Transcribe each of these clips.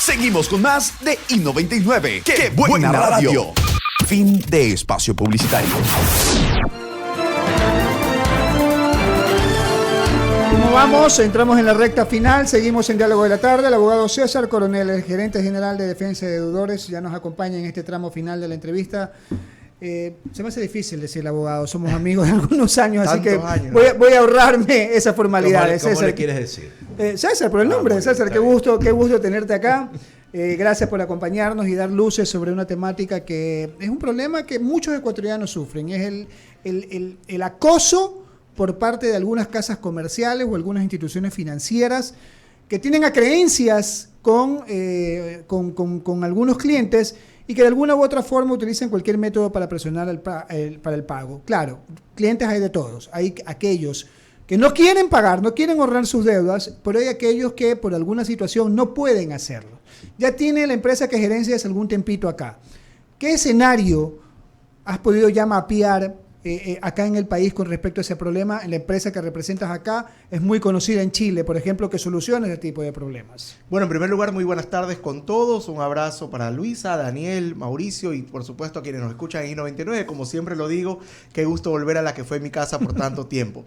Seguimos con más de I99. ¡Qué buena radio! Fin de espacio publicitario. ¿Cómo vamos? Entramos en la recta final, seguimos en Diálogo de la Tarde. El abogado César Coronel, el gerente general de Defensa de Deudores, ya nos acompaña en este tramo final de la entrevista. Se me hace difícil decir abogado, somos amigos de algunos años, así que voy a ahorrarme esas formalidades. ¿Cómo le quieres decir? César, por el nombre, César, qué gusto tenerte acá. Gracias por acompañarnos y dar luces sobre una temática que es un problema que muchos ecuatorianos sufren, es el acoso por parte de algunas casas comerciales o algunas instituciones financieras que tienen acreencias con algunos clientes y que de alguna u otra forma utilizan cualquier método para presionar para el pago. Claro, clientes hay de todos. Hay aquellos que no quieren pagar, no quieren ahorrar sus deudas, pero hay aquellos que por alguna situación no pueden hacerlo. Ya tiene la empresa que gerencias algún tempito acá. ¿Qué escenario has podido ya mapear acá en el país con respecto a ese problema? La empresa que representas acá es muy conocida en Chile, por ejemplo, que soluciona ese tipo de problemas. Bueno, en primer lugar, muy buenas tardes con todos. Un abrazo para Luisa, Daniel, Mauricio y por supuesto a quienes nos escuchan en I99. Como siempre lo digo, qué gusto volver a la que fue mi casa por tanto tiempo.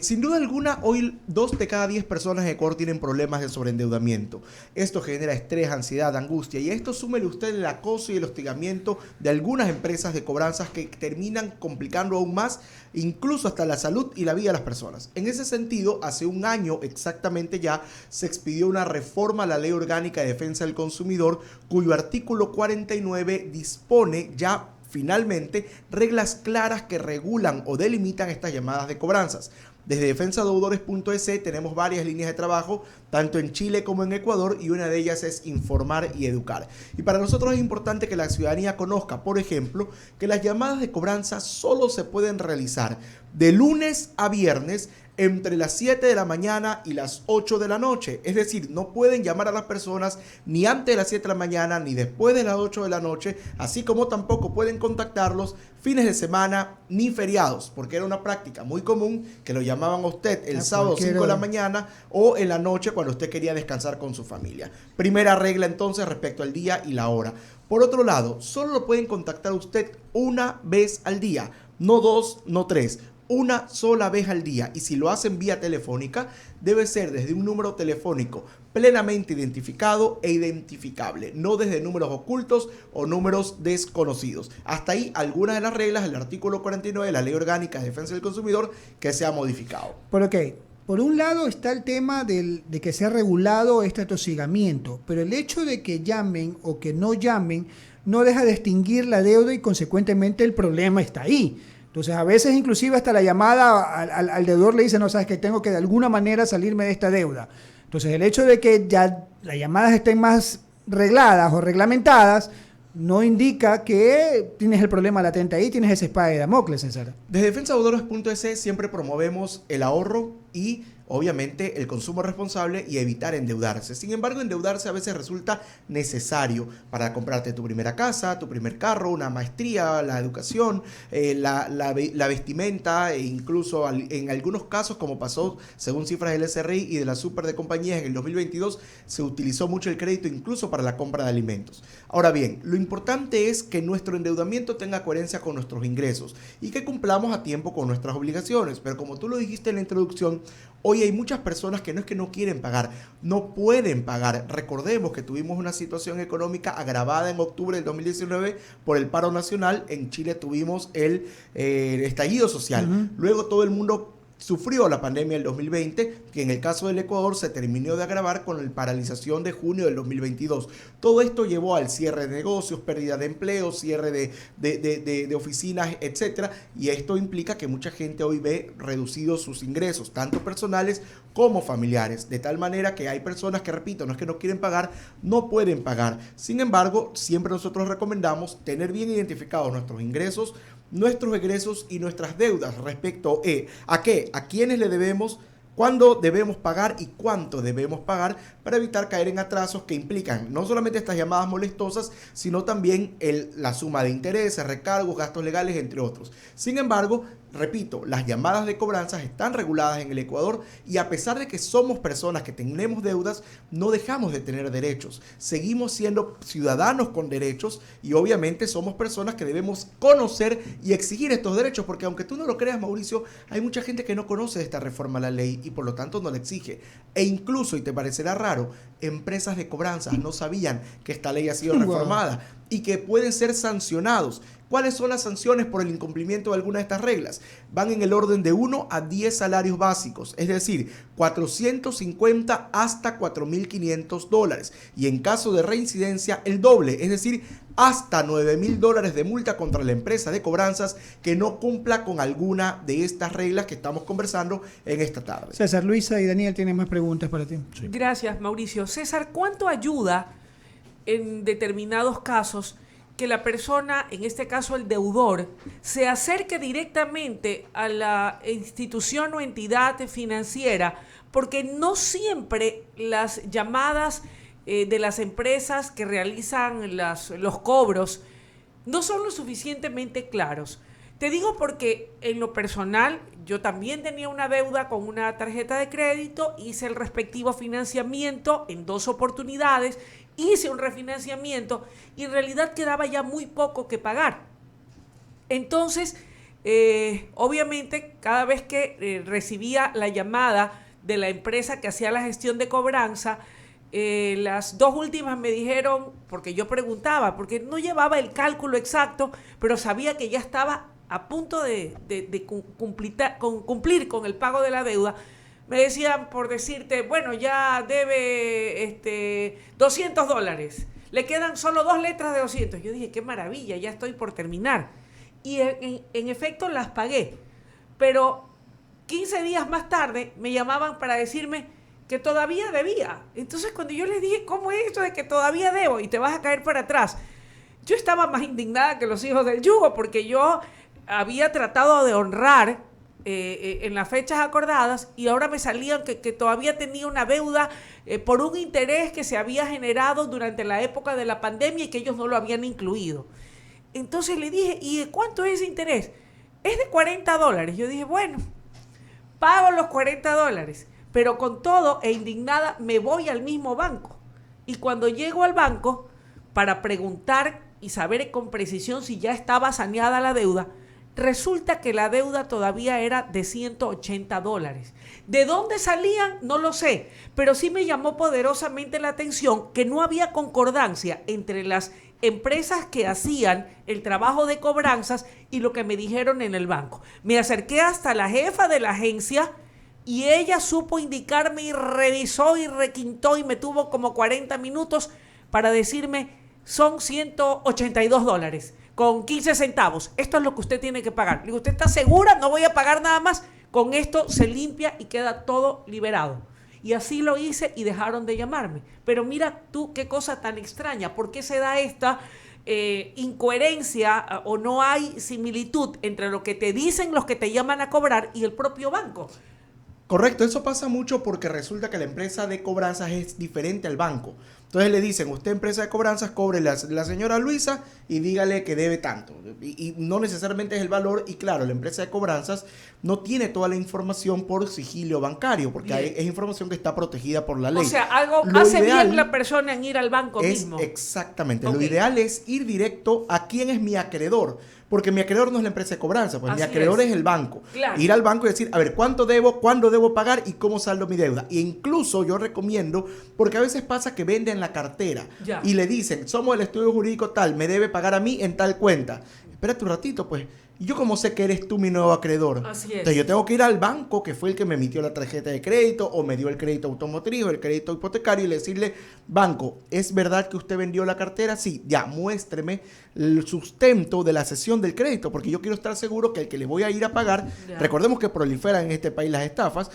Sin duda alguna, hoy 2 de cada 10 personas en Ecuador tienen problemas de sobreendeudamiento. Esto genera estrés, ansiedad, angustia, y a esto súmele usted el acoso y el hostigamiento de algunas empresas de cobranzas que terminan complicando aún más, incluso hasta la salud y la vida de las personas. En ese sentido, hace un año exactamente ya se expidió una reforma a la Ley Orgánica de Defensa del Consumidor, cuyo artículo 49 dispone ya finalmente reglas claras que regulan o delimitan estas llamadas de cobranzas. Desde defensadeudores.es tenemos varias líneas de trabajo, tanto en Chile como en Ecuador, y una de ellas es informar y educar. Y para nosotros es importante que la ciudadanía conozca, por ejemplo, que las llamadas de cobranza solo se pueden realizar de lunes a viernes entre las 7 de la mañana y las 8 de la noche. Es decir, no pueden llamar a las personas ni antes de las 7 de la mañana ni después de las 8 de la noche, así como tampoco pueden contactarlos fines de semana ni feriados, porque era una práctica muy común que lo llamaban a usted el sábado 5 de la mañana o en la noche cuando usted quería descansar con su familia. Primera regla entonces respecto al día y la hora. Por otro lado, solo lo pueden contactar usted una vez al día, no 2, no 3. Una sola vez al día, y si lo hacen vía telefónica debe ser desde un número telefónico plenamente identificado e identificable, no desde números ocultos o números desconocidos. Hasta ahí algunas de las reglas del artículo 49 de la Ley Orgánica de Defensa del Consumidor que se ha modificado. Por un lado está el tema de que se ha regulado este atosigamiento, pero el hecho de que llamen o que no llamen no deja de extinguir la deuda y consecuentemente el problema está ahí. Entonces, a veces inclusive hasta la llamada al deudor le dice, no, sabes que tengo que de alguna manera salirme de esta deuda. Entonces, el hecho de que ya las llamadas estén más regladas o reglamentadas no indica que tienes el problema latente ahí, tienes esa espada de Damocles, César. Desde defensadeudores.es siempre promovemos el ahorro y obviamente el consumo responsable y evitar endeudarse. Sin embargo, endeudarse a veces resulta necesario para comprarte tu primera casa, tu primer carro, una maestría, la educación, la vestimenta, e incluso en algunos casos, como pasó según cifras del SRI y de la Super de Compañías en el 2022, se utilizó mucho el crédito incluso para la compra de alimentos. Ahora bien, lo importante es que nuestro endeudamiento tenga coherencia con nuestros ingresos y que cumplamos a tiempo con nuestras obligaciones. Pero como tú lo dijiste en la introducción, hoy hay muchas personas que no es que no quieren pagar, no pueden pagar. Recordemos que tuvimos una situación económica agravada en octubre del 2019 por el paro nacional. En Chile tuvimos el estallido social. Luego todo el mundo sufrió la pandemia del 2020, que en el caso del Ecuador se terminó de agravar con la paralización de junio del 2022. Todo esto llevó al cierre de negocios, pérdida de empleo, cierre de oficinas, etcétera, y esto implica que mucha gente hoy ve reducidos sus ingresos, tanto personales como familiares, de tal manera que hay personas que, repito, no es que no quieren pagar, no pueden pagar. Sin embargo, siempre nosotros recomendamos tener bien identificados nuestros ingresos, nuestros egresos y nuestras deudas respecto a qué, a quiénes le debemos, cuándo debemos pagar y cuánto debemos pagar para evitar caer en atrasos que implican no solamente estas llamadas molestosas, sino también la suma de intereses, recargos, gastos legales, entre otros. Sin embargo, Repito, las llamadas de cobranzas están reguladas en el Ecuador y a pesar de que somos personas que tenemos deudas, no dejamos de tener derechos. Seguimos siendo ciudadanos con derechos y obviamente somos personas que debemos conocer y exigir estos derechos, porque aunque tú no lo creas, Mauricio, hay mucha gente que no conoce esta reforma a la ley y por lo tanto no la exige. E incluso, y te parecerá raro, empresas de cobranzas no sabían que esta ley ha sido reformada y que pueden ser sancionados. ¿Cuáles son las sanciones por el incumplimiento de alguna de estas reglas? Van en el orden de 1 a 10 salarios básicos, es decir, 450 hasta $4.500. Y en caso de reincidencia, el doble, es decir, hasta $9.000 de multa contra la empresa de cobranzas que no cumpla con alguna de estas reglas que estamos conversando en esta tarde. César, Luisa y Daniel tienen más preguntas para ti. Sí. Gracias, Mauricio. César, ¿cuánto ayuda en determinados casos que la persona, en este caso el deudor, se acerque directamente a la institución o entidad financiera? Porque no siempre las llamadas de las empresas que realizan los cobros no son lo suficientemente claros. Te digo porque en lo personal yo también tenía una deuda con una tarjeta de crédito, hice el respectivo financiamiento en 2 oportunidades, hice un refinanciamiento y en realidad quedaba ya muy poco que pagar. Entonces, obviamente, cada vez que recibía la llamada de la empresa que hacía la gestión de cobranza, las 2 últimas me dijeron, porque yo preguntaba, porque no llevaba el cálculo exacto, pero sabía que ya estaba a punto de cumplir con el pago de la deuda. Me decían, por decirte, bueno, ya debe $200, le quedan solo 2 letras de 200. Yo dije, qué maravilla, ya estoy por terminar. Y en efecto las pagué, pero 15 días más tarde me llamaban para decirme que todavía debía. Entonces cuando yo les dije, ¿cómo es esto de que todavía debo y te vas a caer para atrás? Yo estaba más indignada que los hijos del yugo, porque yo había tratado de honrar en las fechas acordadas y ahora me salían que todavía tenía una deuda por un interés que se había generado durante la época de la pandemia y que ellos no lo habían incluido. Entonces le dije, ¿y de cuánto es ese interés? Es de $40. Yo dije, bueno, pago los $40, pero con todo e indignada me voy al mismo banco. Y cuando llego al banco para preguntar y saber con precisión si ya estaba saneada la deuda, resulta que la deuda todavía era de $180. ¿De dónde salían? No lo sé, pero sí me llamó poderosamente la atención que no había concordancia entre las empresas que hacían el trabajo de cobranzas y lo que me dijeron en el banco. Me acerqué hasta la jefa de la agencia y ella supo indicarme y revisó y requintó y me tuvo como 40 minutos para decirme, son $182 con 15 centavos. Esto es lo que usted tiene que pagar. Le digo, ¿usted está segura? No voy a pagar nada más. Con esto se limpia y queda todo liberado. Y así lo hice y dejaron de llamarme. Pero mira tú qué cosa tan extraña. ¿Por qué se da esta incoherencia o no hay similitud entre lo que te dicen los que te llaman a cobrar y el propio banco? Correcto, eso pasa mucho porque resulta que la empresa de cobranzas es diferente al banco. Entonces le dicen, usted empresa de cobranzas, cobre la señora Luisa y dígale que debe tanto. Y no necesariamente es el valor. Y claro, la empresa de cobranzas no tiene toda la información por sigilio bancario, porque es información que está protegida por la ley. O sea, algo hace bien la persona en ir al banco mismo. Exactamente. Okay. Lo ideal es ir directo a quién es mi acreedor. Porque mi acreedor no es la empresa de cobranza, pues mi acreedor es el banco. Claro. Ir al banco y decir, a ver, ¿cuánto debo? ¿Cuándo debo pagar? ¿Y cómo saldo mi deuda? E incluso yo recomiendo, porque a veces pasa que venden la cartera y le dicen, somos el estudio jurídico tal, me debe pagar a mí en tal cuenta. Espérate un ratito, pues. ¿Y yo cómo sé que eres tú mi nuevo acreedor? Así es. Entonces yo tengo que ir al banco, que fue el que me emitió la tarjeta de crédito o me dio el crédito automotriz o el crédito hipotecario, y decirle, banco, ¿es verdad que usted vendió la cartera? Sí, ya, muéstreme el sustento de la cesión del crédito, porque yo quiero estar seguro que el que le voy a ir a pagar, recordemos que proliferan en este país las estafas,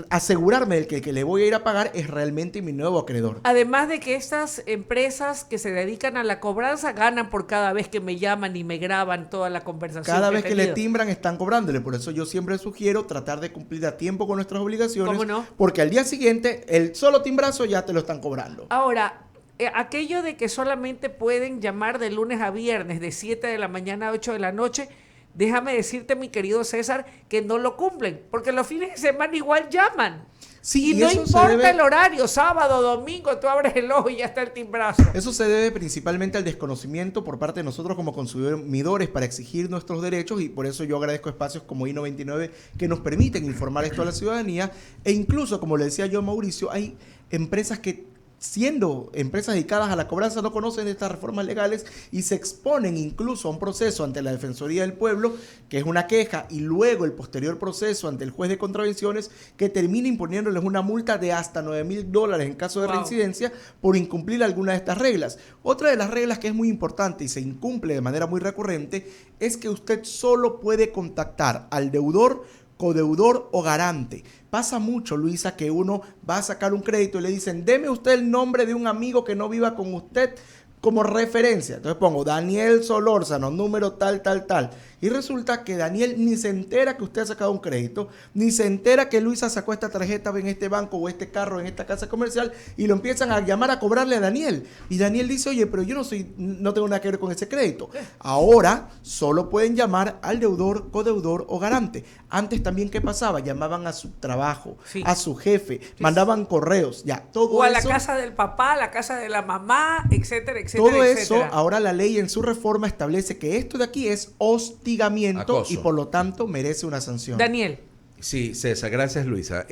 asegurarme de que el que le voy a ir a pagar es realmente mi nuevo acreedor. Además de que estas empresas que se dedican a la cobranza ganan por cada vez que me llaman y me graban toda la conversación. Cada vez que le timbran están cobrándole. Por eso yo siempre sugiero tratar de cumplir a tiempo con nuestras obligaciones. ¿Cómo no? Porque al día siguiente el solo timbrazo ya te lo están cobrando. Ahora, aquello de que solamente pueden llamar de lunes a viernes de 7 de la mañana a 8 de la noche, déjame decirte, mi querido César, que no lo cumplen, porque los fines de semana igual llaman. Sí, y no eso se importa debe- el horario, sábado, domingo, tú abres el ojo y ya está el timbrazo. Eso se debe principalmente al desconocimiento por parte de nosotros como consumidores para exigir nuestros derechos, y por eso yo agradezco espacios como I99 que nos permiten informar esto a la ciudadanía, e incluso, como le decía yo a Mauricio, hay empresas que, siendo empresas dedicadas a la cobranza, no conocen estas reformas legales y se exponen incluso a un proceso ante la Defensoría del Pueblo, que es una queja, y luego el posterior proceso ante el juez de contravenciones, que termina imponiéndoles una multa de hasta $9,000 en caso de Wow. reincidencia por incumplir alguna de estas reglas. Otra de las reglas que es muy importante y se incumple de manera muy recurrente es que usted solo puede contactar al deudor, codeudor o garante. Pasa mucho, Luisa, que uno va a sacar un crédito y le dicen, deme usted el nombre de un amigo que no viva con usted como referencia. Entonces pongo Daniel Solórzano, número tal, tal, tal. Y resulta que Daniel ni se entera que usted ha sacado un crédito, ni se entera que Luisa sacó esta tarjeta en este banco o este carro en esta casa comercial, y lo empiezan a llamar a cobrarle a Daniel. Y Daniel dice, oye, pero yo no tengo nada que ver con ese crédito. Ahora solo pueden llamar al deudor, codeudor o garante. Antes también, ¿qué pasaba? Llamaban a su trabajo, Sí. a su jefe, mandaban correos, ya, todo O a la eso. casa del papá, a la casa de la mamá, etcétera, etcétera, Todo eso, etcétera. ahora la ley en su reforma establece que esto de aquí es hostigamiento Acoso. y por lo tanto merece una sanción. Daniel, Sí, César, gracias Luisa.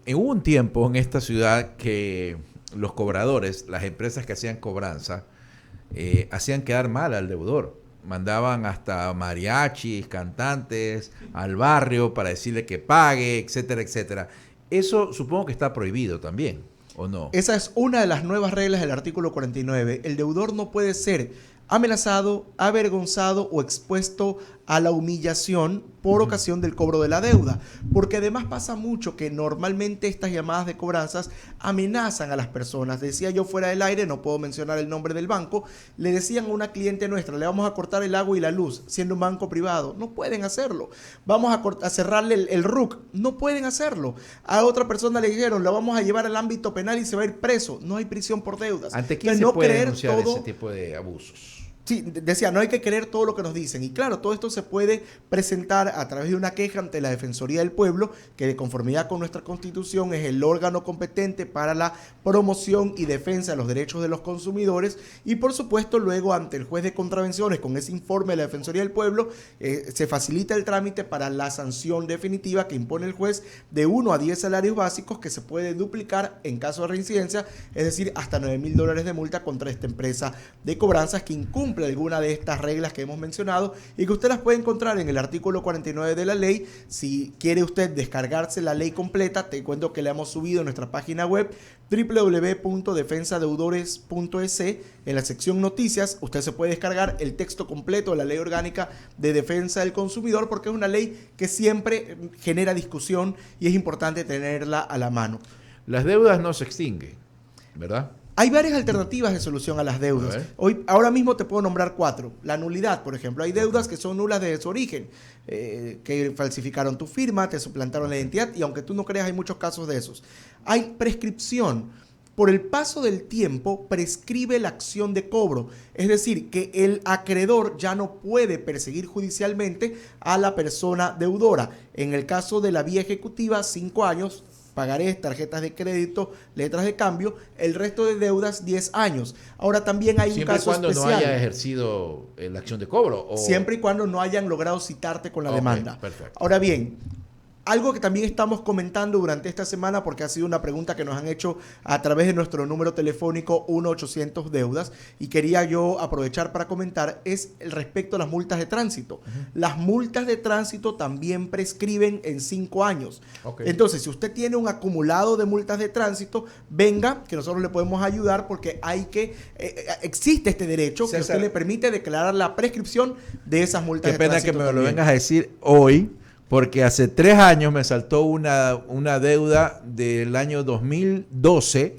Hubo un tiempo en esta ciudad que los cobradores, las empresas que hacían cobranza, hacían quedar mal al deudor. Mandaban hasta mariachis, cantantes al barrio para decirle que pague, etcétera, etcétera. Eso supongo que está prohibido también, ¿o no? Esa es una de las nuevas reglas del artículo 49. El deudor no puede ser amenazado, avergonzado o expuesto a la humillación por ocasión del cobro de la deuda. Porque además pasa mucho que normalmente estas llamadas de cobranzas amenazan a las personas. Decía yo fuera del aire, no puedo mencionar el nombre del banco, le decían a una cliente nuestra, le vamos a cortar el agua y la luz, siendo un banco privado. No pueden hacerlo. Vamos a cerrarle el RUC. No pueden hacerlo. A otra persona le dijeron, la vamos a llevar al ámbito penal y se va a ir preso. No hay prisión por deudas. ¿Ante quién Entonces, se no puede creer denunciar todo. ese tipo de abusos? Sí, decía, no hay que creer todo lo que nos dicen. Y claro, todo esto se puede presentar a través de una queja ante la Defensoría del Pueblo, que de conformidad con nuestra Constitución es el órgano competente para la promoción y defensa de los derechos de los consumidores. Y por supuesto, luego ante el juez de contravenciones, con ese informe de la Defensoría del Pueblo, se facilita el trámite para la sanción definitiva que impone el juez de 1 a 10 salarios básicos, que se puede duplicar en caso de reincidencia, es decir, hasta $9,000 de multa contra esta empresa de cobranzas que incumple alguna de estas reglas que hemos mencionado y que usted las puede encontrar en el artículo 49 de la ley. Si quiere usted descargarse la ley completa, te cuento que la hemos subido en nuestra página web www.defensadeudores.es. En la sección noticias usted se puede descargar el texto completo de la ley orgánica de defensa del consumidor, porque es una ley que siempre genera discusión y es importante tenerla a la mano. Las deudas no se extinguen, ¿verdad? Hay varias alternativas de solución a las deudas. A ver. Ahora mismo te puedo nombrar 4. La nulidad, por ejemplo. Hay deudas que son nulas desde su origen, que falsificaron tu firma, te suplantaron la identidad, y aunque tú no creas, hay muchos casos de esos. Hay prescripción. Por el paso del tiempo, prescribe la acción de cobro. Es decir, que el acreedor ya no puede perseguir judicialmente a la persona deudora. En el caso de la vía ejecutiva, 5 años, pagarés, tarjetas de crédito, letras de cambio, el resto de deudas 10 años. Ahora también hay Siempre un y caso cuando especial. no haya ejercido la acción de cobro. Siempre y cuando no hayan logrado citarte con la Ok, demanda. perfecto. Ahora bien, algo que también estamos comentando durante esta semana, porque ha sido una pregunta que nos han hecho a través de nuestro número telefónico 1-800-DEUDAS, y quería yo aprovechar para comentar, es el respecto a las multas de tránsito. Las multas de tránsito también prescriben en 5 años. Ok. Entonces, si usted tiene un acumulado de multas de tránsito, venga, que nosotros le podemos ayudar, porque existe este derecho que César, usted le permite declarar la prescripción de esas multas Qué de pena que tránsito me lo también. vengas a decir hoy, porque hace 3 años me saltó una deuda del año 2012,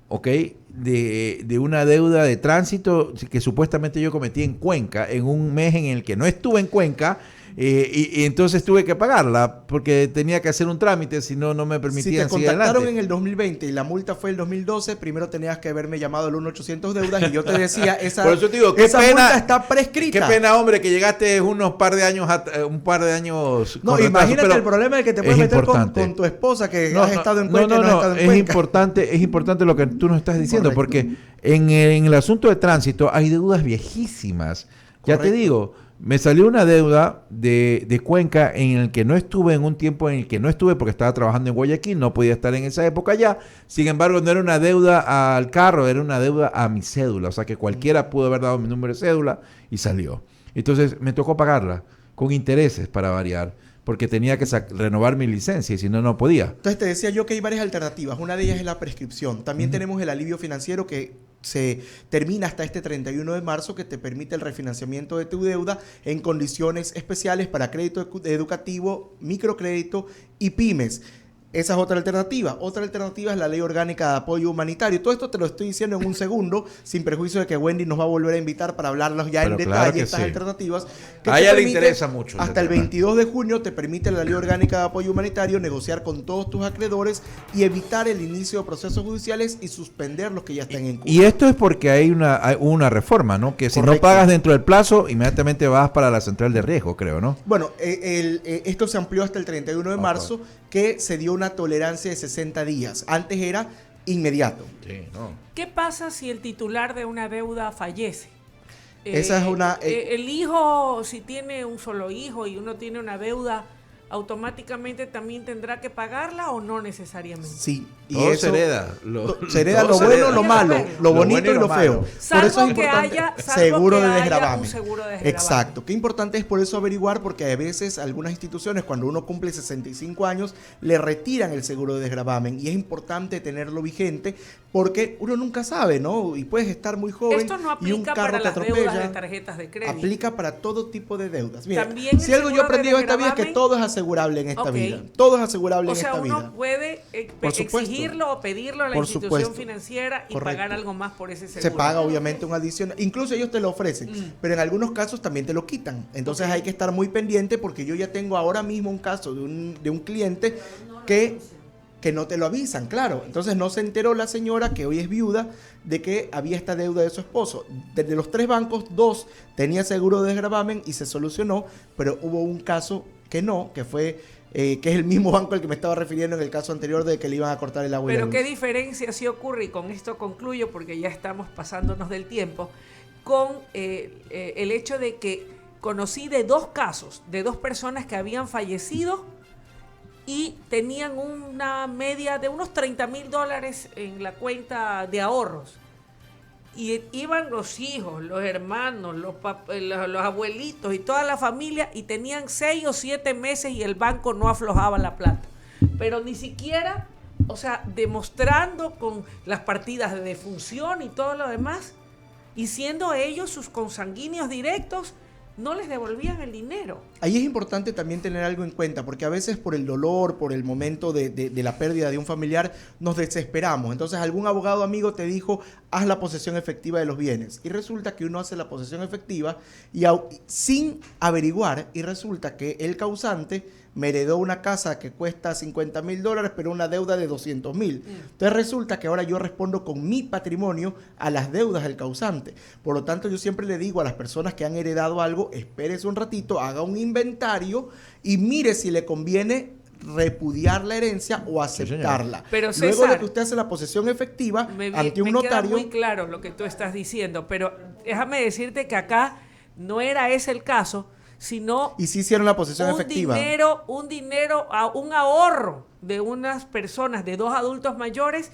¿ok? De una deuda de tránsito que supuestamente yo cometí en Cuenca, en un mes en el que no estuve en Cuenca, Y entonces tuve que pagarla porque tenía que hacer un trámite, si no, no me Si permitían te seguir contactaron adelante. en el 2020 y la multa fue el 2012, primero tenías que haberme llamado al 1-800 deudas y yo te decía, esa, Por eso te digo, qué esa pena, multa está prescrita. Qué pena, hombre, que llegaste un par de años No, con retraso, imagínate pero el problema de que te es puedes meter importante. con tu esposa que No, has no, estado en Cuenca y no has estado en es Cuenca. es importante lo que tú nos estás diciendo, Correcto. porque en el asunto de tránsito hay deudas viejísimas. Ya te Correcto. digo, me salió una deuda de Cuenca en el que no estuve, en un tiempo en el que no estuve porque estaba trabajando en Guayaquil, no podía estar en esa época ya. Sin embargo, no era una deuda al carro, era una deuda a mi cédula. O sea que cualquiera pudo haber dado mi número de cédula y salió. Entonces me tocó pagarla con intereses para variar, porque tenía que renovar mi licencia y si no, no podía. Entonces te decía yo que hay varias alternativas. Una de ellas es la prescripción. También tenemos el alivio financiero que se termina hasta este 31 de marzo, que te permite el refinanciamiento de tu deuda en condiciones especiales para crédito educativo, microcrédito y pymes. Esa es otra alternativa. Otra alternativa es la Ley Orgánica de Apoyo Humanitario. Todo esto te lo estoy diciendo en un segundo, sin perjuicio de que Wendy nos va a volver a invitar para hablarnos ya Pero en claro detalle que estas sí. alternativas. A te ella le permite, interesa mucho ese hasta el tema. 22 de junio te permite la Ley Orgánica de Apoyo Humanitario negociar con todos tus acreedores y evitar el inicio de procesos judiciales y suspender los que ya están en curso. Y esto es porque hay una reforma, ¿no? Que si no Correcto. pagas dentro del plazo, inmediatamente vas para la central de riesgo, creo, ¿no? Bueno, esto se amplió hasta el 31 de marzo, que se dio una tolerancia de 60 días. Antes era inmediato. Sí, no. ¿Qué pasa si el titular de una deuda fallece? Esa es una... el hijo, si tiene un solo hijo y uno tiene una deuda, ¿automáticamente también tendrá que pagarla o no necesariamente? Sí. Y Todo eso, se hereda. se hereda todo lo se bueno, hereda. lo malo, lo bonito bueno y lo feo. malo. Por Salvo eso es que importante haya- salvo seguro que de haya desgravamen. un seguro de desgravamen. Exacto. Qué importante es por eso averiguar, porque a veces algunas instituciones, cuando uno cumple 65 años, le retiran el seguro de desgravamen. Y es importante tenerlo vigente, porque uno nunca sabe, ¿no? Y puedes estar muy joven Esto no y un aplica carro para te las deudas atropella. de tarjetas de crédito. Aplica para todo tipo de deudas. Mira, También si el algo yo seguro aprendí de en esta vida es que desgravamen- todo es asegurable en esta Ok. vida. Todo es asegurable O en sea, esta uno vida. puede Por supuesto. exigirlo o pedirlo a la Por institución supuesto. financiera y Correcto. pagar algo más por ese seguro. Se paga obviamente un adicional. Incluso ellos te lo ofrecen, pero en algunos casos también te lo quitan. Entonces Ok. hay que estar muy pendiente, porque yo ya tengo ahora mismo un caso de un cliente que no te lo avisan, claro. Entonces no se enteró la señora, que hoy es viuda, de que había esta deuda de su esposo. De los 3 bancos, 2 tenía seguro de desgravamen y se solucionó, pero hubo un caso que no, que fue... que es el mismo banco al que me estaba refiriendo en el caso anterior, de que le iban a cortar el agua y la Pero luz. qué diferencia sí ocurre, y con esto concluyo porque ya estamos pasándonos del tiempo, con el hecho de que conocí de 2 casos, de 2 personas que habían fallecido y tenían una media de unos $30,000 en la cuenta de ahorros. Y iban los hijos, los hermanos, los abuelitos y toda la familia, y tenían 6 o 7 meses y el banco no aflojaba la plata. Pero ni siquiera, o sea, demostrando con las partidas de defunción y todo lo demás, y siendo ellos sus consanguíneos directos, no les devolvían el dinero. Ahí es importante también tener algo en cuenta, porque a veces por el dolor, por el momento de la pérdida de un familiar, nos desesperamos. Entonces algún abogado amigo te dijo, haz la posesión efectiva de los bienes. Y resulta que uno hace la posesión efectiva sin averiguar, y resulta que el causante me heredó una casa que cuesta $50,000, pero una deuda de $200,000. Entonces resulta que ahora yo respondo con mi patrimonio a las deudas del causante. Por lo tanto, yo siempre le digo a las personas que han heredado algo, espérese un ratito, haga un inventario y mire si le conviene repudiar la herencia o aceptarla. Pero, Luego César, de que usted hace la posesión efectiva ante un me queda notario... muy claro lo que tú estás diciendo, pero déjame decirte que acá no era ese el caso, sino Y sí hicieron la posesión efectiva. un ahorro de unas personas, de 2 adultos mayores,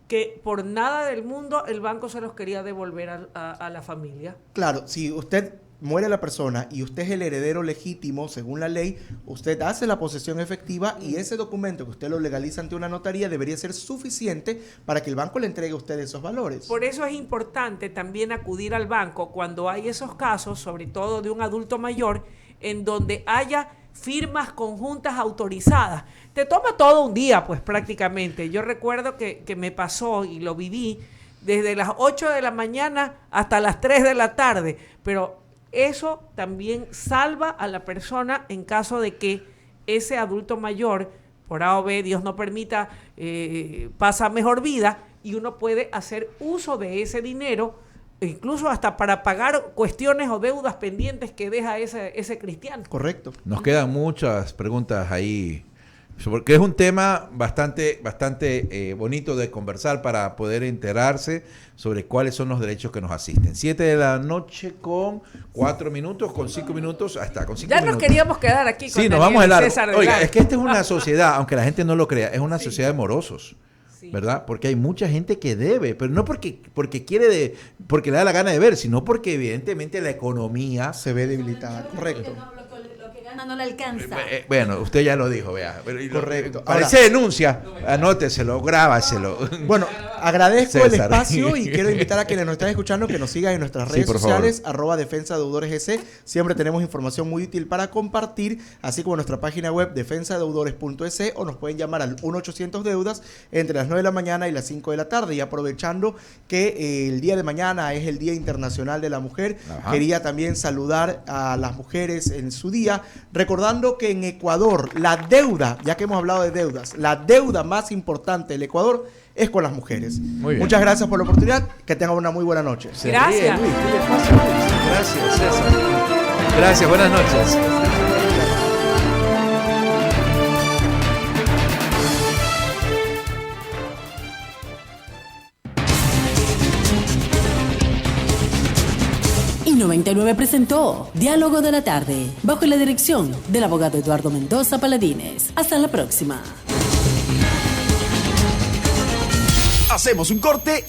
que por nada del mundo el banco se los quería devolver a la familia. Claro, si usted muere la persona y usted es el heredero legítimo según la ley, usted hace la posesión efectiva y ese documento que usted lo legaliza ante una notaría debería ser suficiente para que el banco le entregue a usted esos valores. Por eso es importante también acudir al banco cuando hay esos casos, sobre todo de un adulto mayor, en donde haya firmas conjuntas autorizadas. Te toma todo un día, pues prácticamente. Yo recuerdo que me pasó y lo viví desde las 8 de la mañana hasta las 3 de la tarde, pero eso también salva a la persona en caso de que ese adulto mayor, por A o B, Dios no permita, pasa mejor vida, y uno puede hacer uso de ese dinero, incluso hasta para pagar cuestiones o deudas pendientes que deja ese cristiano. Correcto. Nos quedan muchas preguntas ahí, porque es un tema bastante bonito de conversar para poder enterarse sobre cuáles son los derechos que nos asisten. 7 de la noche con 4 minutos, con 5 minutos, hasta con 5 Ya minutos. nos queríamos quedar aquí con Sí, nos Daniel vamos a y helar. César Oiga, Delgado. es que esta es una sociedad, aunque la gente no lo crea, es una sociedad de morosos. Sí. ¿Verdad? Porque hay mucha gente que debe, pero no porque quiere porque le da la gana de ver, sino porque evidentemente la economía. Se ve debilitada. Correcto. Lo que gana no le alcanza. Bueno, usted ya lo dijo, vea. Correcto. Parece denuncia, anóteselo, grábaselo. Bueno, agradezco el César. espacio y quiero invitar a quienes nos están escuchando que nos sigan en nuestras Sí, redes por sociales, @defensadeudores.gc. Siempre tenemos información muy útil para compartir, así como nuestra página web defensadeudores.es, o nos pueden llamar al 1-800-DEUDAS entre las 9 de la mañana y las 5 de la tarde. Y aprovechando que el día de mañana es el Día Internacional de la Mujer, Ajá. quería también saludar a las mujeres en su día, recordando que en Ecuador la deuda, ya que hemos hablado de deudas, la deuda más importante del Ecuador es con las mujeres. Muy bien. Muchas gracias por la oportunidad, que tengan una muy buena noche. Se Gracias. ríe, Luis, ¿qué le pasa, Luis? Gracias, César. Gracias, buenas noches. Y 99 presentó Diálogo de la Tarde, bajo la dirección del abogado Eduardo Mendoza Paladines. Hasta la próxima. Hacemos un corte